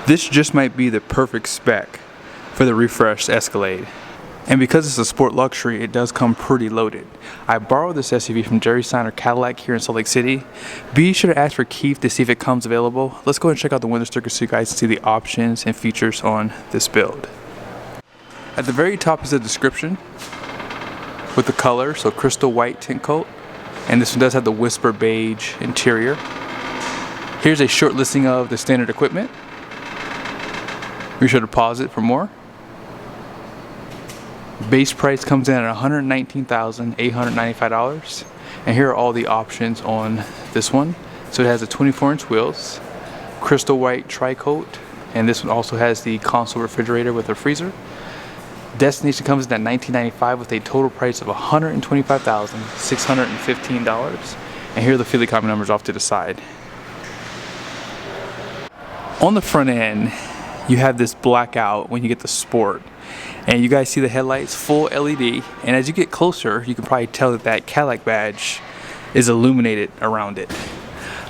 This just might be the perfect spec for the refreshed Escalade. And because it's a sport luxury, it does come pretty loaded. I borrowed this SUV from Jerry Seiner Cadillac here in Salt Lake City. Be sure to ask for Keith to see if it comes available. Let's go ahead and check out the window sticker so you guys can see the options and features on this build. At the very top is a description with the color, so crystal white tint coat. And this one does have the whisper beige interior. Here's a short listing of the standard equipment. Be sure to pause it for more. Base price comes in at $119,895, and here are all the options on this one. So it has the 24-inch wheels, crystal white tri-coat, and this one also has the console refrigerator with a freezer. Destination comes in at $1995 with a total price of $125,615, and here are the Philly copy numbers off to the side. On the front end, you have this blackout when you get the Sport. And you guys see the headlights, full LED, and as you get closer, you can probably tell that that Cadillac badge is illuminated around it.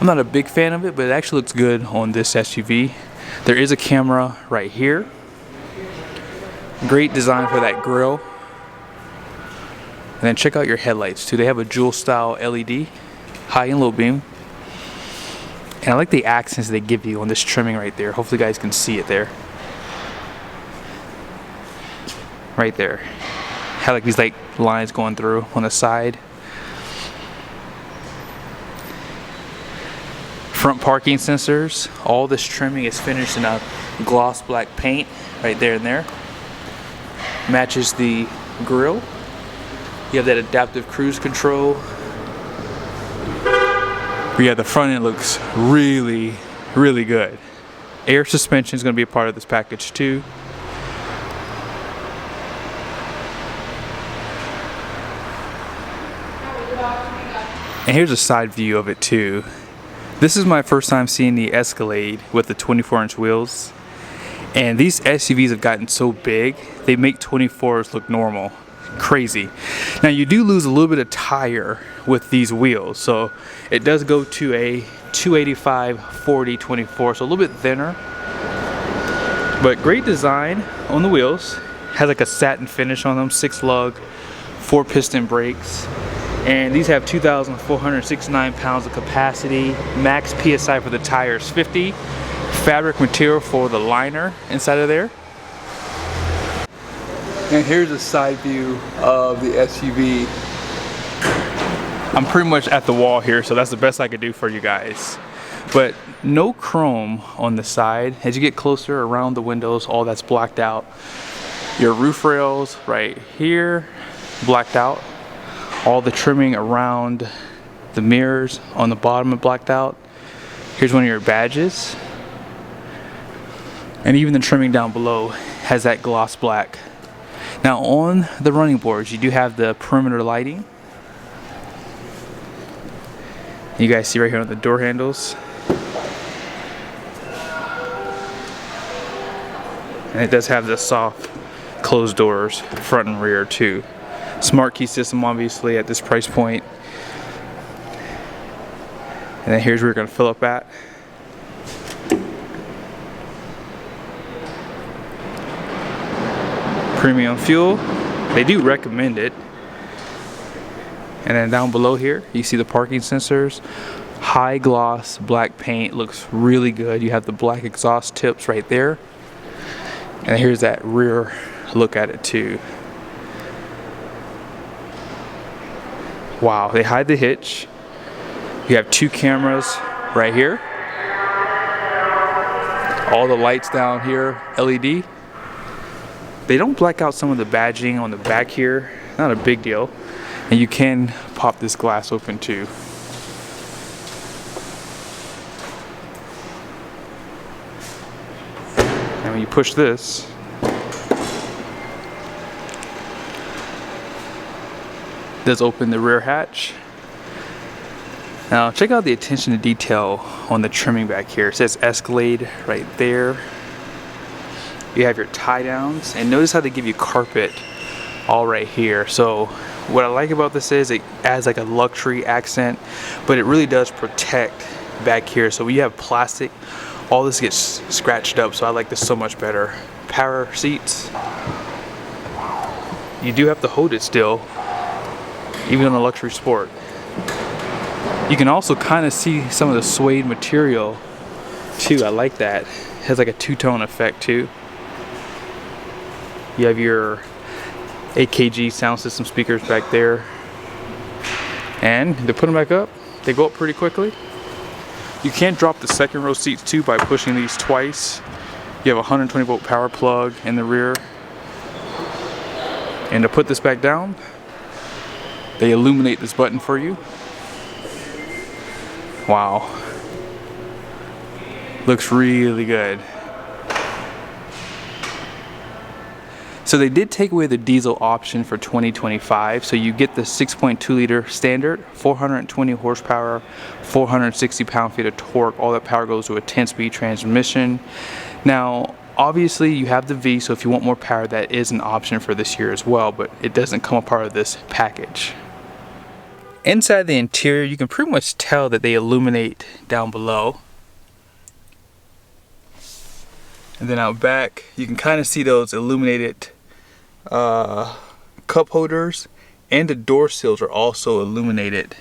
I'm not a big fan of it, but it actually looks good on this SUV. There is a camera right here. Great design for that grille. And then check out your headlights too. They have a dual style LED, high and low beam. And I like the accents they give you on this trimming right there. Hopefully you guys can see it there. Right there. Have like these like lines going through on the side. Front parking sensors. All this trimming is finished in a gloss black paint right there and there. Matches the grille. You have that adaptive cruise control. But yeah, the front end looks really, really good. Air suspension is going to be a part of this package too. And here's a side view of it too. This is my first time seeing the Escalade with the 24-inch wheels. And these SUVs have gotten so big, they make 24s look normal. Crazy. Now you do lose a little bit of tire with these wheels. So it does go to a 285/40/24, so a little bit thinner. But great design on the wheels. Has like a satin finish on them, 6-lug, 4-piston brakes. And these have 2,469 pounds of capacity. Max PSI for the tires 50. Fabric material for the liner inside of there. And here's a side view of the SUV. I'm pretty much at the wall here, so that's the best I could do for you guys. But no chrome on the side. As you get closer around the windows, all that's blacked out. Your roof rails right here, blacked out. All the trimming around the mirrors on the bottom are blacked out. Here's one of your badges. And even the trimming down below has that gloss black. Now on the running boards, you do have the perimeter lighting. You guys see right here on the door handles. And it does have the soft closed doors, front and rear too. Smart key system obviously at this price point. And then here's where you're going to fill up at. Premium fuel. They do recommend it. And then down below here, you see the parking sensors. High gloss black paint, looks really good. You have the black exhaust tips right there. And here's that rear look at it too. Wow, they hide the hitch. You have 2 cameras right here. All the lights down here, LED. They don't black out some of the badging on the back here. Not a big deal. And you can pop this glass open too. And when you push this, it does open the rear hatch. Now check out the attention to detail on the trimming back here. It says Escalade right there. You have your tie downs, and notice how they give you carpet all right here. So what I like about this is it adds like a luxury accent, but it really does protect back here. So you have plastic all this gets scratched up, so I like this so much better. Power seats. You do have to hold it still, even on a luxury sport. You can also kind of see some of the suede material too. I like that. It has like a two-tone effect too. You have your AKG sound system speakers back there. And to put them back up, they go up pretty quickly. You can drop the second row seats too by pushing these twice. You have a 120 volt power plug in the rear. And to put this back down, they illuminate this button for you. Wow. Looks really good. So they did take away the diesel option for 2025, so you get the 6.2 liter standard, 420 horsepower, 460 pound-feet of torque. All that power goes to a 10-speed transmission. Now, obviously you have the V, so if you want more power, that is an option for this year as well, but it doesn't come a part of this package. Inside the interior, you can pretty much tell that they illuminate down below. And then out back, you can kind of see those illuminated cup holders, and the door sills are also illuminated.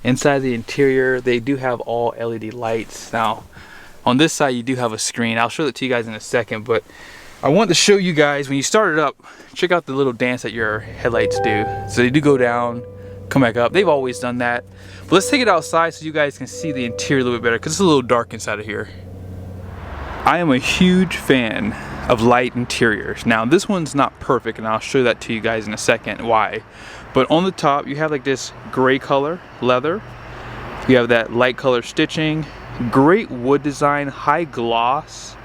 Inside the interior, they do have all LED lights. Now, on this side, you do have a screen. I'll show that to you guys in a second, but I want to show you guys, when you start it up, check out the little dance that your headlights do. So they do go down, come back up. They've always done that. But let's take it outside so you guys can see the interior a little bit better, because it's a little dark inside of here. I am a huge fan of light interiors. Now this one's not perfect, and I'll show that to you guys in a second why. But on the top, you have like this gray color leather. You have that light color stitching, great wood design, high gloss.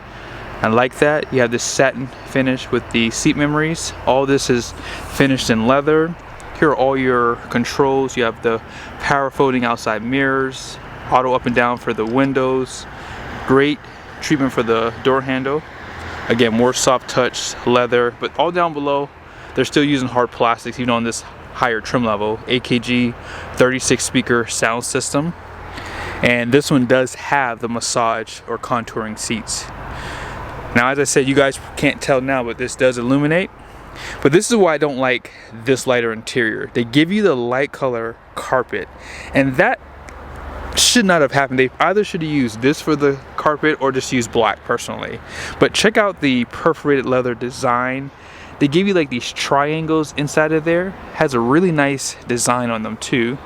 I like that. You have this satin finish with the seat memories. All this is finished in leather. Here are all your controls. You have the power folding outside mirrors, auto up and down for the windows, great treatment for the door handle. Again, more soft touch leather, but all down below, they're still using hard plastics even on this higher trim level. AKG 36 speaker sound system. And this one does have the massage or contouring seats. Now, as I said, you guys can't tell now, but this does illuminate. But this is why I don't like this lighter interior. They give you the light color carpet, and that should not have happened. They either should have used this for the carpet or just use black personally. But check out the perforated leather design. They give you like these triangles inside of there. Has a really nice design on them too.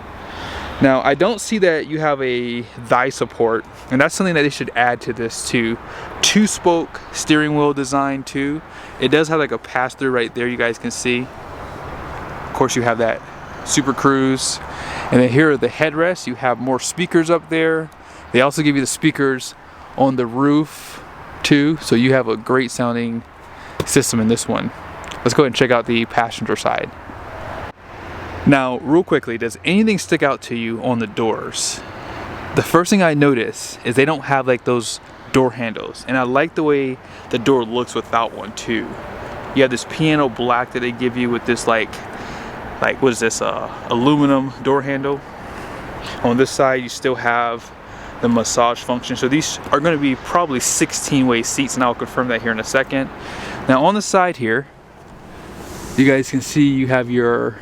Now, I don't see that you have a thigh support, and that's something that they should add to this too. 2-spoke steering wheel design too. It does have like a pass-through right there, you guys can see. Of course, you have that Super Cruise. And then here are the headrests. You have more speakers up there. They also give you the speakers on the roof too, so you have a great sounding system in this one. Let's go ahead and check out the passenger side. Now, real quickly, does anything stick out to you on the doors? The first thing I notice is they don't have like those door handles, and I like the way the door looks without one too. You have this piano black that they give you with this like what is this, aluminum door handle. On this side, you still have the massage function. So these are going to be probably 16-way seats, and I'll confirm that here in a second. Now on the side here, you guys can see you have your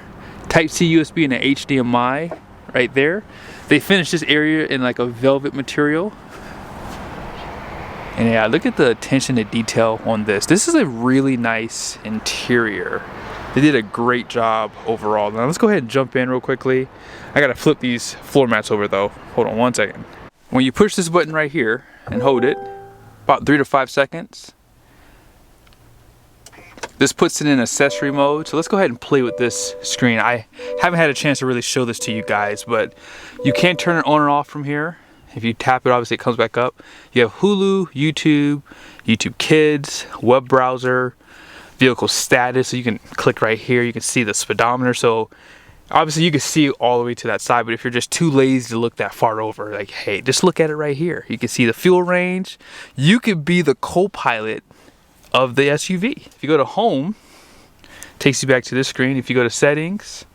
Type-C USB and an HDMI right there. They finished this area in like a velvet material. And yeah, look at the attention to detail on this. This is a really nice interior. They did a great job overall. Now let's go ahead and jump in real quickly. I gotta flip these floor mats over though. Hold on one second. When you push this button right here and hold it, about 3 to 5 seconds, this puts it in accessory mode. So let's go ahead and play with this screen. I haven't had a chance to really show this to you guys, but you can turn it on and off from here. If you tap it, obviously it comes back up. You have Hulu, YouTube, YouTube Kids, web browser, vehicle status. So you can click right here. You can see the speedometer. So obviously you can see all the way to that side, but if you're just too lazy to look that far over, like, hey, just look at it right here. You can see the fuel range. You could be the co-pilot of the SUV. If you go to home, it takes you back to this screen. If you go to settings,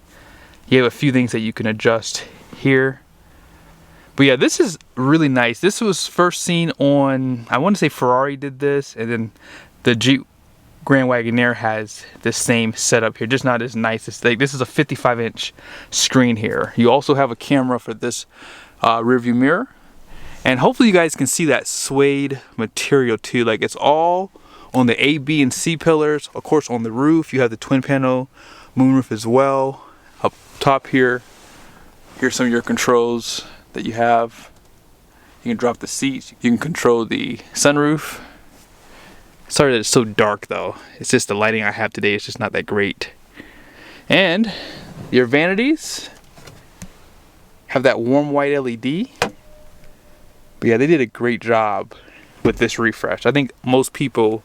you have a few things that you can adjust here. But yeah, this is really nice. This was first seen on, I want to say Ferrari did this, and then the Jeep Grand Wagoneer has the same setup here, just not as nice. It's like, this is a 55-inch screen here. You also have a camera for this rear view mirror. And hopefully you guys can see that suede material too. Like, it's all on the A, B, and C pillars. Of course, on the roof, you have the twin panel moonroof as well. Up top here, here's some of your controls that you have. You can drop the seats. You can control the sunroof. Sorry that it's so dark though. It's just the lighting I have today is just not that great. And your vanities have that warm white LED. But yeah, they did a great job with this refresh. I think most people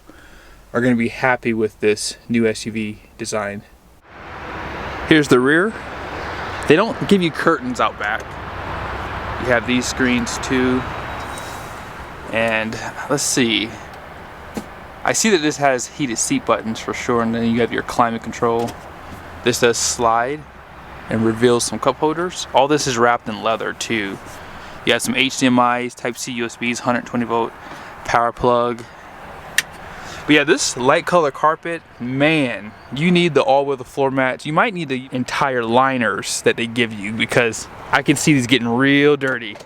are going to be happy with this new SUV design. Here's the rear. They don't give you curtains out back. You have these screens too. And let's see. I see that this has heated seat buttons for sure, and then you have your climate control. This does slide and reveals some cup holders. All this is wrapped in leather too. You have some HDMIs, Type-C USBs, 120 volt power plug. But yeah, this light color carpet, man, you need the all-weather floor mats. You might need the entire liners that they give you, because I can see these getting real dirty.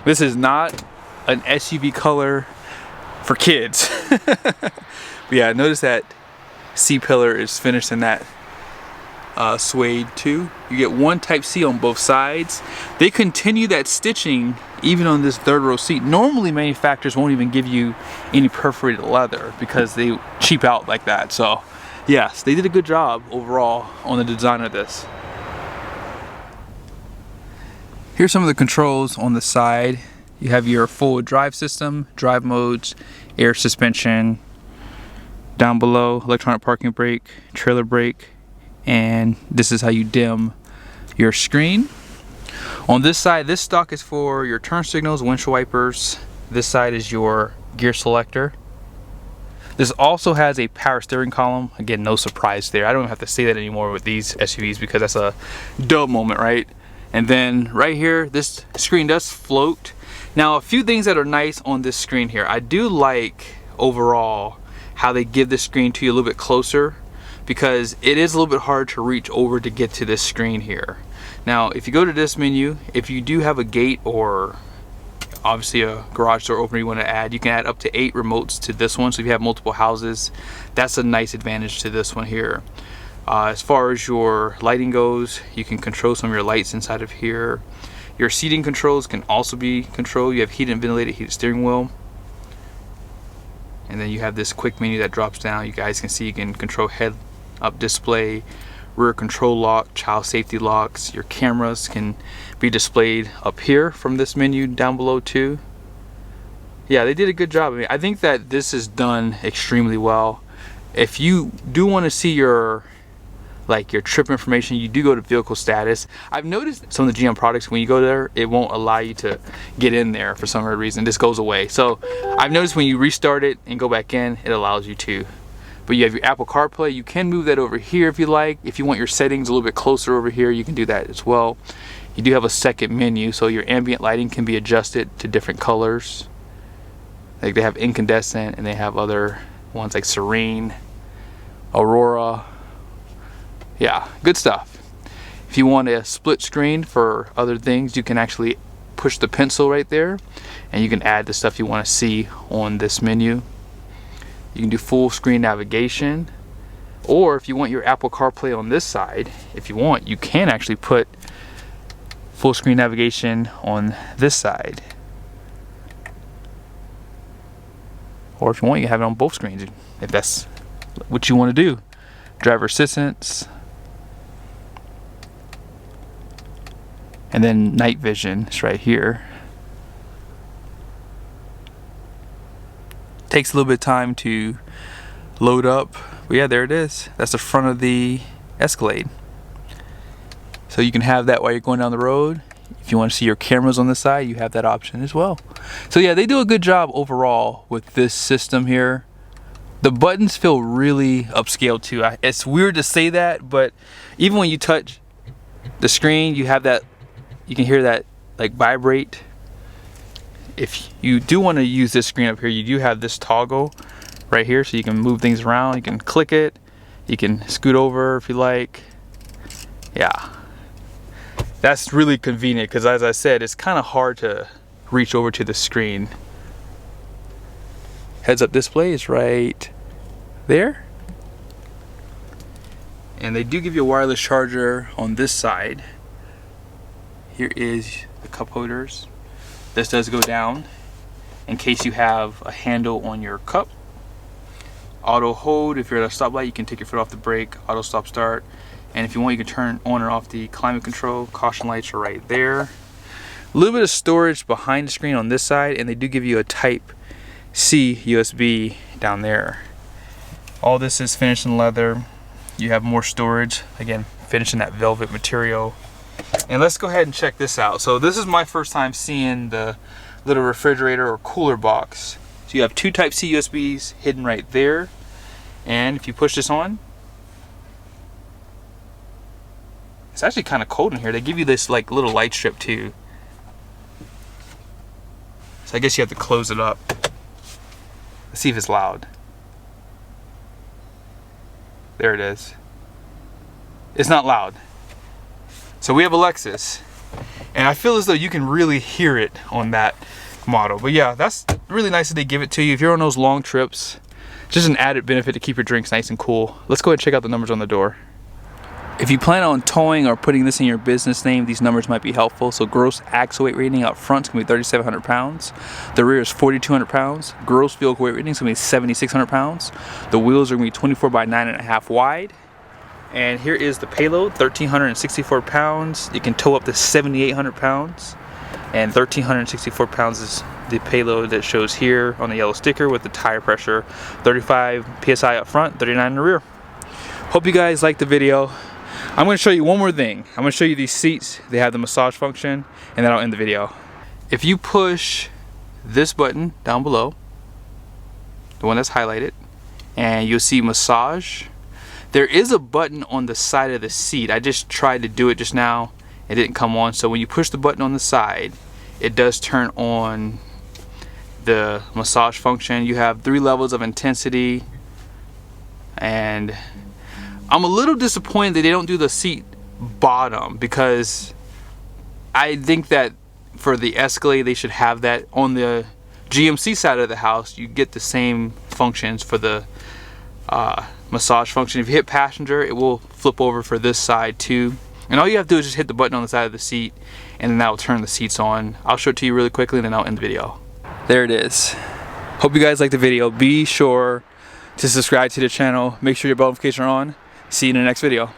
This is not an SUV color for kids. But yeah, notice that C-pillar is finished in that suede too. You get one Type-C on both sides. They continue that stitching even on this third row seat. Normally manufacturers won't even give you any perforated leather because they cheap out like that. So yes, they did a good job overall on the design of this. Here's some of the controls on the side. You have your full drive system, drive modes, air suspension. Down below, electronic parking brake, trailer brake, and this is how you dim your screen. On this side, this stock is for your turn signals, windshield wipers. This side is your gear selector. This also has a power steering column. Again, no surprise there. I don't have to say that anymore with these SUVs because that's a duh moment, right? And then right here, this screen does float. Now, a few things that are nice on this screen here. I do like overall how they give the screen to you a little bit closer, because it is a little bit hard to reach over to get to this screen here. Now, if you go to this menu, if you do have a gate or obviously a garage door opener you want to add, you can add up to 8 remotes to this one. So if you have multiple houses, that's a nice advantage to this one here. As far as your lighting goes, you can control some of your lights inside of here. Your seating controls can also be controlled. You have heated and ventilated heated steering wheel. And then you have this quick menu that drops down. You guys can see you can control head up display, rear control lock, child safety locks. Your cameras can be displayed up here from this menu down below too. Yeah, they did a good job. I mean, I think that this is done extremely well. If you do want to see your trip information, you do go to vehicle status. I've noticed some of the GM products, when you go there, it won't allow you to get in there for some reason. This goes away. So I've noticed when you restart it and go back in, it allows you to. But you have your Apple CarPlay. You can move that over here if you like. If you want your settings a little bit closer over here, you can do that as well. You do have a second menu, so your ambient lighting can be adjusted to different colors. Like they have incandescent, and they have other ones like serene, aurora. Yeah, good stuff. If you want a split screen for other things, you can actually push the pencil right there, and you can add the stuff you want to see on this menu. You can do full screen navigation, or if you want your Apple CarPlay on this side, if you want, you can actually put full screen navigation on this side. Or if you want, you can have it on both screens if that's what you want to do. Driver assistance, and then night vision is right here. Takes a little bit of time to load up, but yeah, there it is. That's the front of the Escalade. So you can have that while you're going down the road. If you want to see your cameras on the side, you have that option as well. So yeah, they do a good job overall with this system here. The buttons feel really upscale too. It's weird to say that, but even when you touch the screen, you have that, you can hear that like vibrate. if you do want to use this screen up here, you do have this toggle right here, so you can move things around. You can click it, you can scoot over if you like. Yeah, that's really convenient because, as I said, it's kind of hard to reach over to the screen. Heads-up display is right there, and they do give you a wireless charger on this side. Here is the cup holders. This does go down in case you have a handle on your cup. Auto hold, if you're at a stoplight, you can take your foot off the brake. Auto stop start, and if you want, you can turn on or off the climate control. Caution lights are right there. A little bit of storage behind the screen on this side, and they do give you a Type C USB down there. All this is finished in leather. You have more storage, again, finished in that velvet material. And let's go ahead and check this out. So this is my first time seeing the little refrigerator or cooler box. So you have two Type C USBs hidden right there. And if you push this on, it's actually kind of cold in here. They give you this like little light strip too. So I guess you have to close it up. Let's see if it's loud. There it is. It's not loud. So we have Alexis, and I feel as though you can really hear it on that model. But yeah, that's really nice that they give it to you if you're on those long trips. Just an added benefit to keep your drinks nice and cool. Let's go ahead and check out the numbers on the door. If you plan on towing or putting this in your business name, these numbers might be helpful. So gross axle weight rating up front is going to be 3,700 pounds. The rear is 4,200 pounds. Gross vehicle weight rating is going to be 7,600 pounds. The wheels are going to be 24 by 9.5 wide. And here is the payload, 1,364 pounds. You can tow up to 7,800 pounds. And 1,364 pounds is the payload that shows here on the yellow sticker with the tire pressure. 35 PSI up front, 39 in the rear. Hope you guys liked the video. I'm going to show you one more thing. I'm going to show you these seats. They have the massage function, and then I'll end the video. If you push this button down below, the one that's highlighted, and you'll see massage. There is a button on the side of the seat. I just tried to do it just now. It didn't come on. So when you push the button on the side, it does turn on the massage function. You have 3 levels of intensity, and I'm a little disappointed that they don't do the seat bottom, because I think that for the Escalade they should have that. On the GMC side of the house, you get the same functions for the massage function. If you hit passenger, it will flip over for this side too, and all you have to do is just hit the button on the side of the seat, and then that will turn the seats on. I'll show it to you really quickly, and then I'll end the video. There it is. Hope you guys liked the video. Be sure to subscribe to the channel. Make sure your bell notifications are on. See you in the next video.